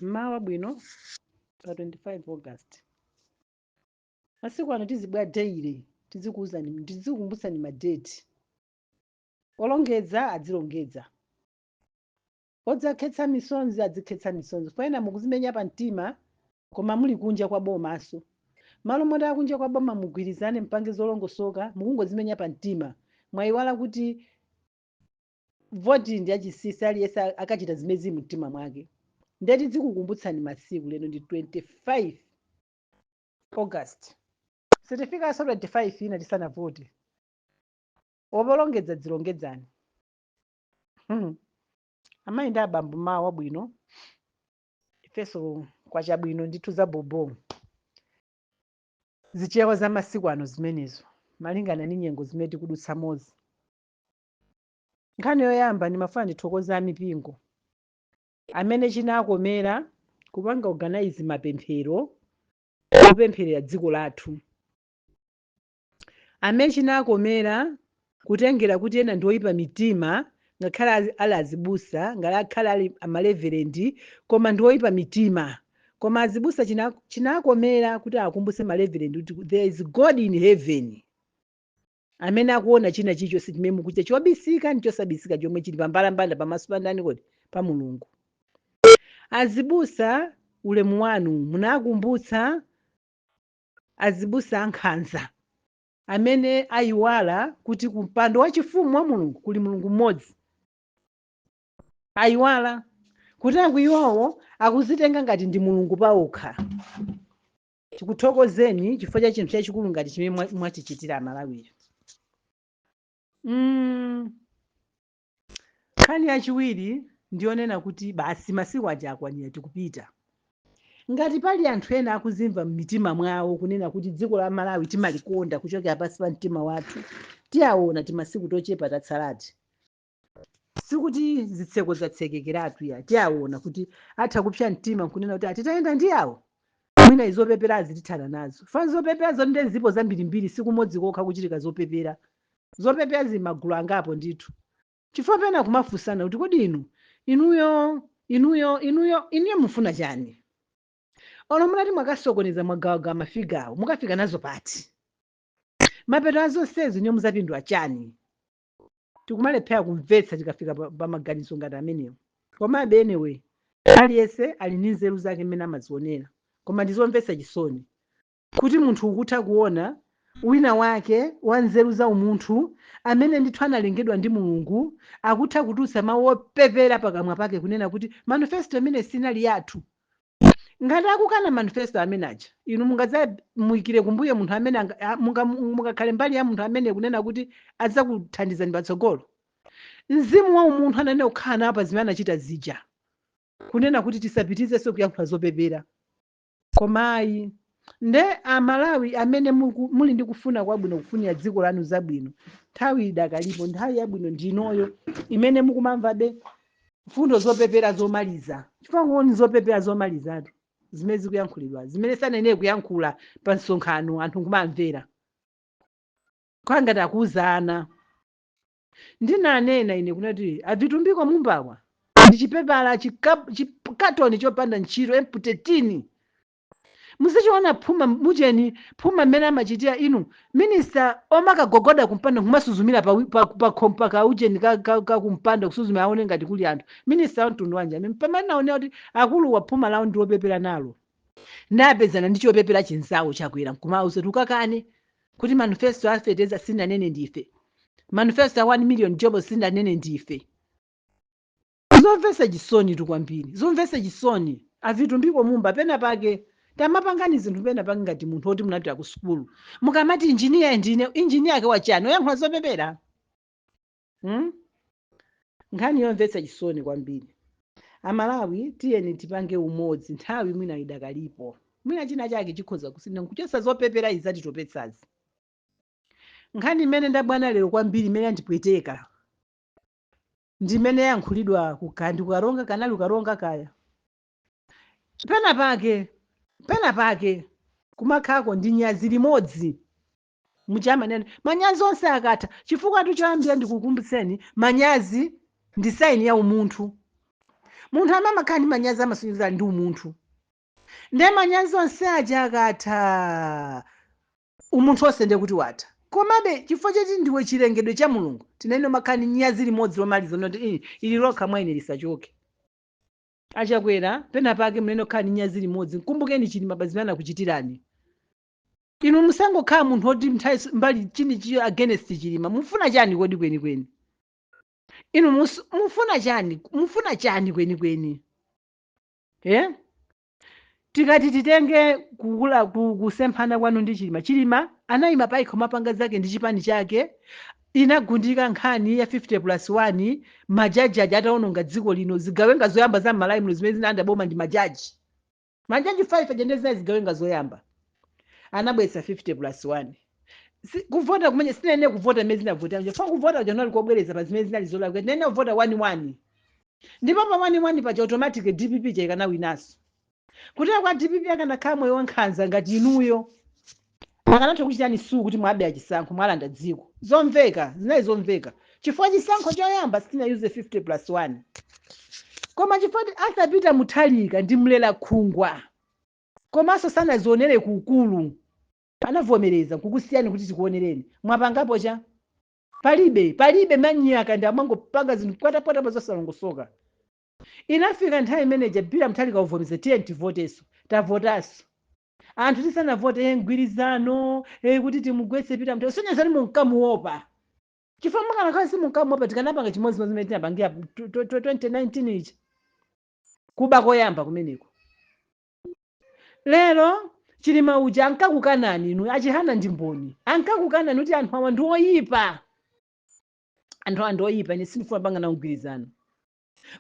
Mawa bwino pa 25 August. Masiku ano tizibwa daily, tizikumbusani madate. Olongedza adzilongedza. Odzakhetsa misonzi adzikhetsa misonzi. Poyena mukuzimenya pa mtima koma muli kunja kwa bomaso. Malo moti akunja kwa boma mugwirizane mpange zolongosoka mukungozimenya pa mtima. Mwayiwala kuti voti ndi achisisi aliyense akachita zimezi mtima mwake. Ndeti dzikukumbutsani masiku lero ndi 25 August. Sitifika so 25 ina tisanavote. Obolongedza dzilongedzani. Amayi ndi abambo mawa bwino. Ifeso kwa chabwino ndithu za bobo. Zichewa za masiku ano zimenezo. Malingana ni nyengo zimene tikudutsa mozi. Nkhani yoyamba ndimafuna ndithokoza amipingo. Amene chinakomera kupanga organize mapemphero opempherera dziko lathu. Amene chinakomera kutengera kuti ena ndoyipa mitima ngakhala ali azibusa ngakhala ali amaleverendi koma ndoyipa mitima. Koma azibusa chinakomera kuti akumbuse maleverendi kuti there is God in heaven. Amene akuona china chichonse chimene mukuchita chobisika ndi chosabisika chomwe chili pambalambanda pamaso pa ndani kodi pa Mulungu. Azibusa ulemu wanu munakumbutsa azibusa ankhanza amene ayiwala kuti kumpando wachifumu wa Mulungu kuli Mulungu mmodzi. Ayiwala kuti akuiwawo akuzitenga ngati ndi Mulungu pawokha. Tikuthokozeni chifukwa cha chinthu chachikulu ngati chimene mwatichitira Amalawi. Nkhani yachiwiri ndionena kuti basi masiku aja akwanira tikupita. Ngati pali anthu ena akuzimva m'mitima mwawo kunena kuti dziko la Malawi timalikonda kuchokera pansi pa mtima wathu, tiyaona timasiku tochepa tatsalati. Sikuti zitseko zatsekekeratu ya tiyaona kuti atha kupsa mtima kunena kuti atitayenda ndi yawo. Mwina izopepera azitithana nazo. Fana zopepera zonde zipo zambirimbiri siku modzi kokha kuchitika zopepera. Zopepera zimagulu angapo ndithu. Chifukwa pena kumafunsana kuti kodi inuyo mufuna chani? Ono munati mwakasokoneza mwagawaga mafigawo mukafika nazo pati. Mapeto azonsezi nyo muzapindwa chani? Tikumalephera kumvetsa tikafika pa maganizo ngati amenewo. Koma anyway, aliyense ali ndi nzeru zake mmene amazionera. Koma ndizomvetsa chisoni kuti munthu ukutha kuona wina wake wa nzeru za umunthu amene ndithu analengedwa ndi Mulungu akutha kutulutsa mawu opepera pakamwa pake kunena kuti manifesto imene sinali yathu. Ngati akukana manifesto amene aja inu mungadzamuyikire kumbuyo munthu amene mungakhale mbali ya munthu amene kunena kuti adzakuthandizani patsogolo. Mzimu wa umunthu anene kukhala nawo pa zimene anachita zija kunena kuti tisapitizenso kuyankhula zopepera. Komayi nde Amalawi amene muli ndi kufuna kwabwino kufunira dziko lanu zabwino, nthawi idakalipo, nthawi yabwino ndinoyo imene mukumamvabe mfundo zopepera zomaliza. Chifukwa ngoni zopepera zomalizatu zimene zikuyankhulidwa zimene sanene kuyankhula pa msonkhano anthu kumamvera. Kwa ngati akuwuzana ndinanena ine kunati avitumbiko mumbawa ndi chipepala chikatoni chopanda ntchito emputetini. Muzichiona phuma mujeni phuma mmene amachitira inu minista omakagogoda kumpanda kumasuzumira pa kaujeni ka kumpanda kusuzumira aone ngati kuli anthu. Minista wa mtundu wanje amene pamene naonera kuti akulu wa phuma lawo ndi opepera nalo. Napezana ndi chopepera chinzawo chakwera nkumauze tukakane kuti manifesto afeteza sinanene ndife. Manifesto 1 million jobs sinanene ndife. Zomvetsa chisoni tukwambiri. Zomvetsa chisoni. Avitumbiko mumba pena pake tamapangani zinthu pena pake ngati munthu oti munapita ku sukulu. Mukamati injiniya ndine injiniya yake wachani oyankhula zopepera. Nkhani yomvetsa chisoni kwambiri. Amalawi tiyeni tipange umodzi nthawi mwina idakalipo. Mwina china chake chikhoza kusintha kuchotsa zopepera izati topetsazi. Nkhani imene ndabwana lero kwambiri imene yandipweteka ndimene yankhulidwa kukandi kukaronga kanali ukaronga kaya. Pena pake kumakhako ndi nyazi limodzi muchamanene manyazi onse akatha chifukwa choyambira ndikukumbutseni manyazi ndi saini ya umunthu. munthu amamakhala ndi manyazi amasunyiza ndi umunthu ndiye manyazi onse aja akatha umunthu onse ndiye kuti watha komabe chifukwa choti ndiwe chilengedwe cha mulungu tinene makhala ndi nyazi limodzi lomaliza noti ili lokha mwaine lisachoke achakwera pena pake mnene okhala ndi nyazi limodzi kumbukeni Chilima bazimana kuchitirani inu musangokhala munthu oti nthawi mbali chini chiyo against Chilima mufuna chani kodi kwenikweni inu mufuna chani kwenikweni tikati titenge kusemphana kwanu ndi Chilima anayima paikho mapanga zake ndi chipani chake inagundika nkhani ya 50+1 majaji aja ataononga dziko lino zigawenga zoyamba za malamulo zimene zinayenda boma ndi majaji 5 ajendeza zigawenga zoyamba anabwetsa 50+1 kuvota kumene sinene kuvota mmene zinavota nje fa kuvota janali kobwereza pa zimene zinali zolakwa nene kuvota 1-1 ndipo pa 1-1 paja automatic DPP chaikana winaso kuti kwa DPP akanakhala moyo wankhanza ngati inuyo akanatha kuchitani su kuti mwabe achisankho mwalanda dziko zomveka zinayi zomveka chifukwa chisankho choyamba sinayuze 50+1 koma chifukwa asapita Mutharika ndi Mlela Khungwa komanso sanazionere kukulu anavomereza kukusiyani kuti tikuonereni mwapangapo cha palibe manyaka ndi amangopanga zinthu potapota pazosalongosoka inafika nthawi imeneja bila Mutharika uvomeze tiye tivoteso tavotaso anthu tisanavote mgwirizano kuti timugwetse Peter Mutharika sonyezani munkamuopa chifukwa mukanakhala simunkamuopa tikanapanga chimodzi zimene tinapangira 2019 ichi kuba koyamba kumeneko lero Chilima uja ankakukanani inu achihana ndi mboni ankakukanani kuti anthu awa ndi oyipa anthu oyipa ine sindifuna panga na mgwirizano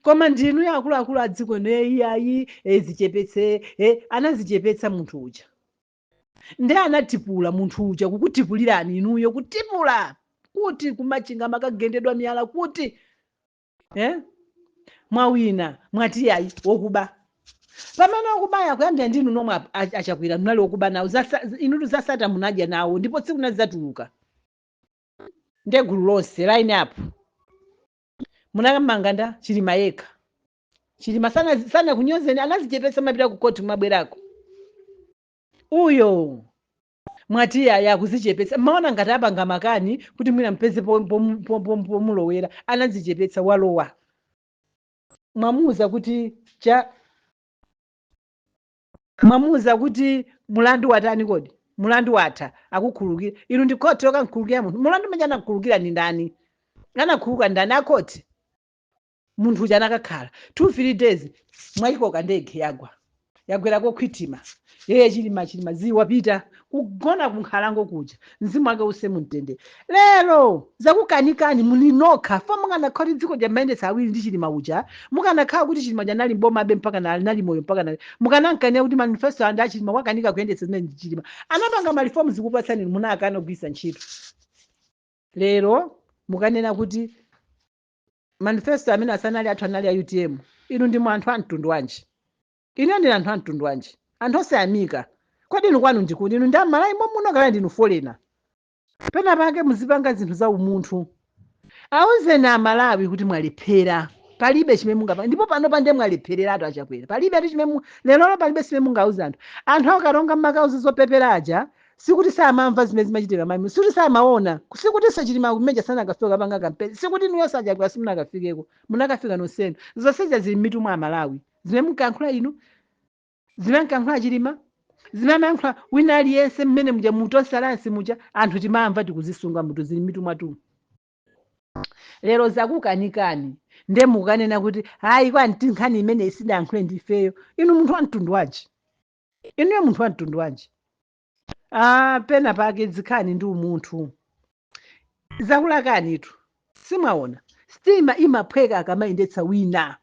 koma ndinu ya akuluakulu a dziko iyayi zichepetse anazichepetsa munthu uja ndiye anatipula munthu uja kukutipulirani inuyo kutipula kuti kumachinga makagendedwa miyala kuti mwawina mwati yayi wokuba pamene okubaya kuyambira ndinu nomwe achakwira mnali okuba nawo inutu zasata munadya nawo ndipo tsiku nazatuluka ndiye gulu lonse line up munakamanga nda Chilima yekha Chilima sana kunyozeni anazichepetsa mapita ku koti mabwerako uyo mwati ya kuzichepetsa maona ngati apanga makani kuti mwina mpeze pomulowera anazichepetsa walowa mwamuza kuti mulandu watani kodi mulandu watha akukhulukira inu ndi koti yokankhulukira munthu mulandu manja anakhulukira ni ndani anakhuluka ndani akoti munthu uja anakakhala 2-3 days mwayikoka ndege yagwera kokhwitima Chilima ziwapita kugona kunkhalango kuja mzimu wake usemumtendere lero zakukanikani muninokha fa mukanakhoti dziko jamayendetsa awiri ndi Chilima uja mukanakhala kuti Chilima janali mbomabe mpaka nali moyo mpaka mukanankania kuti manifesto andi a Chilima wakanika kuyendetsa zimene ndi Chilima anapanga malifomu zikupatsani munakana kugwisa ntchito lero mukanena kuti manifesto amene asanali athu anali a UTM inu ndi anthu a mtundu wanji ine ndine anthu a mtundu wanji anthu osayamika kodi inu kwanu ndikuti inu ndi amalayi muno kala ndinu folena pena pake muzipanga zinthu za umunthu awuzeni amalawi kuti mwalephera palibe chimene mungapanga ndipo pano pande mwalephereratu achakwera palibe ati chimene lero palibe chimene mungauza anthu akaronga makauzi zopepera aja sikuti samamva zimene zimachitika mami sikuti samaona sikuti Chilima kumeja sana akafika kapanga kampeni sikuti inu sajakwera simunakafikeko munakafika nonsenu zonsezi zili m'mitu mwa amalawi zimene munkankhula inu zimene munkankhula Chilima zimene munkankhula wina aliyense mmene muja mutosalansi muja anthu timamva tikuzisunga mutu zili m'mitu mwatu lero zakukanikani nde mukanena kuti hayi kwani tinkhani imene isidankhule ndifeyo inu munthu wa mtundu wanji inuyo munthu wa mtundu wanji pena pake zikhani ndi umunthu zakulakanitu simwaona sitima imaphweka akamayendetsa wina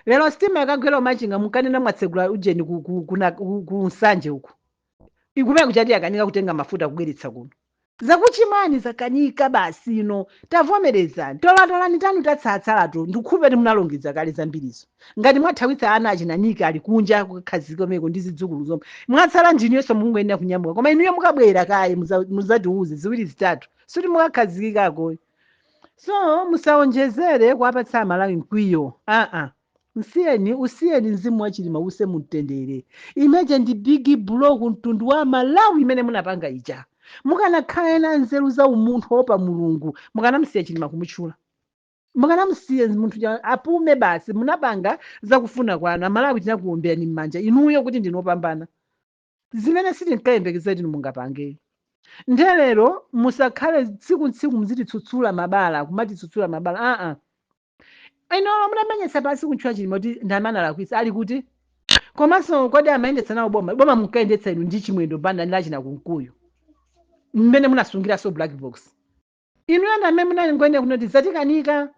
lero sitima yakagwera umachinga mukanena mwatsegula ujeni ku Nsanje uku ikumene kuchati yakanika kutenga mafuta kubweretsa kuno zakuchimani zakanika basi ino tavomerezani tolatolani tanu tatsatsalatu ndikhupe munalongedza kale zambirizo ngati mwathawitsa ana achinanika ali kunja kukhazika meko ndi zidzukulu zomwe mwatsala njiniyonso mungoyenera kunyamuka koma inuyo mukabwera kaye muzatiuze ziwiri zitatu suti mukakhazikikako so musaonjezere kuwapatsa amalawi mkwiyo usiyeni mzimu wachilima use mutendere. Imeje ndi big block mtundu wa Malawi imene munapanga ija. Mukanakhala nzeru za umunthu opa mulungu, mukanamsiya chilima kumutchula. Mukanamsiya munthu apume basi, munapanga zakufuna kwanu. Amalawi tinakuomberani m'manja inuyo kuti ndinopambana. Zimene sitinkayembekeza inu mungapange. Ndelero musakhale tsiku muzititsutsula mabala, kumatitsutsula mabala. Ino munamenyesa pasi kuntchula chilima kuti ndamana lakwisa ali kuti. Komanso kodi amayendetsa nawo boma munkayendetsa inu ndi chimwendo banda ndachina kunkuyo. Mmene munasungira so black box. Inu yanda mmene munangoende kunoti zatikanika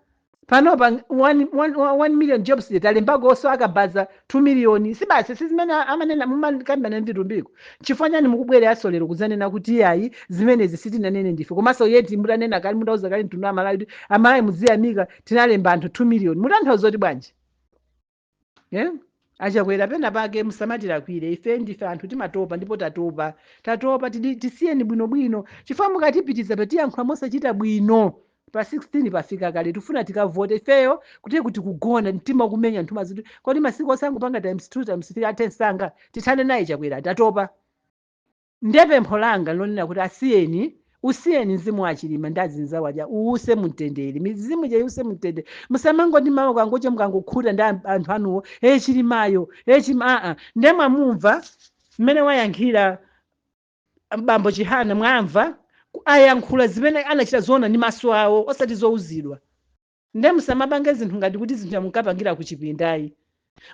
panopa 1 million jobs talembako so akabaza 2 million. Sibasi sizimene amanena mumakambana ndi tumbiko. Chifukwa chani mukubwera asolero kuzanena kuti iyayi zimenezi sitinanene ndife. Komanso yeti mutanena kali mutauza kali mtundu Amalawi Amalawi muziyamika tinalemba anthu 2 million. Mutanthauza kuti bwanji? Achakwera pena pake musamatira kwire ife ndife anthu timatopa ndipo tatopa tisiyeni bwinobwino. Chifukwa mukatipitiza patiyankhula mosachita bwino pa 16 pafika kale tufuna tikavote ifeyo kuti kugona mtima kumenya ntuma zitu. Kodi masiku osangu panga times 2 times 3 atensanga tithane naye chakwera tatopa. Ndepempho langa lonena kuti usiyeni mzimu wachilima ndazinza waja uuse mutendere. Mizimu je use mutendere. Musamango ndi mawu kangoche mukangokhuta ndi anthu anuwo chilimayo chima ndemwa mumva mmene wayankhira Bambo Chihana mwamva ayankhula zimene anachita zoona ndi maso awo osati zouzidwa. Nde musamabange zinthu ngati kuti zinthu munkapangira ku chipindayi.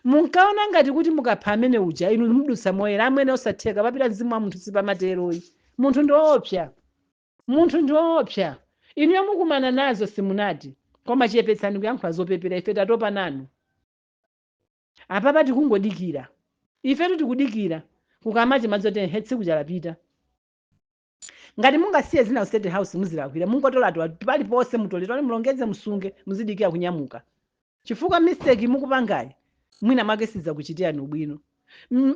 Munkaona ngati kuti mukapha amene uja inu mudusa moyera amene osatheka papita mzimu wa munthu sipamateroyi. Munthu ndi woopsa. Inu yamukumana nazo simunati. Koma chiyepetsani kuyankhula zopepera ife tatopa nanu. Apapa tikungodikira. Ife tikudikira. Kukamati madzote hetsi kujalapita. Ngati mungasiye zina ku State House muzilakwira. Mungotola paliponse mutolera mulongeze musunge muzidikira kunyamuka. Chifukwa mistake mukupangayi mwina mwake siza kuchitira ubwino.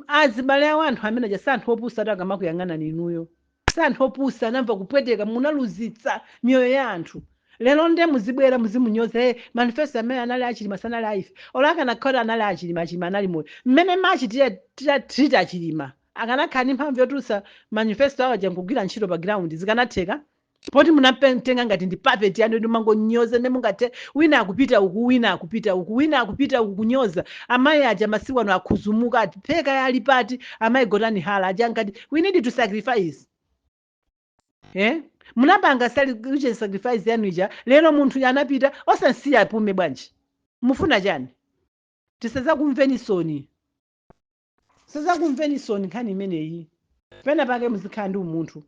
Azibale awo anthu amene aja santhu opusa akamakuyang'ana ninuyo. Santhu opusa anamva kupweteka munaluzitsa mioyo ya anthu. Lero nde muzibwera muzimunyoza manifesto amene anali achilima sanali aife. Olaka nakhota anali achilima anali moyo. Mmene machitira tita achilima. Akanakhala ndi mphamvu yotulutsa manifesto awo aja nkugwira ntchito pa ground zikanatheka. Poti munapenga ngati ndi puppet yanu ndi mangonyoza ne mungate wina akupita uku wina akupita uku kunyoza. Amayi aja masiku ano akhuzumuka pheka yali pati amayi gotani hala aja ngati we need to sacrifice. Munapanga sacrifice yanu ija lero munthu anapita osansiya apume bwanji. Mufuna chani? Tisazakumveni soni nkhani imeneyi. Pena pake muzikhala ndi umunthu.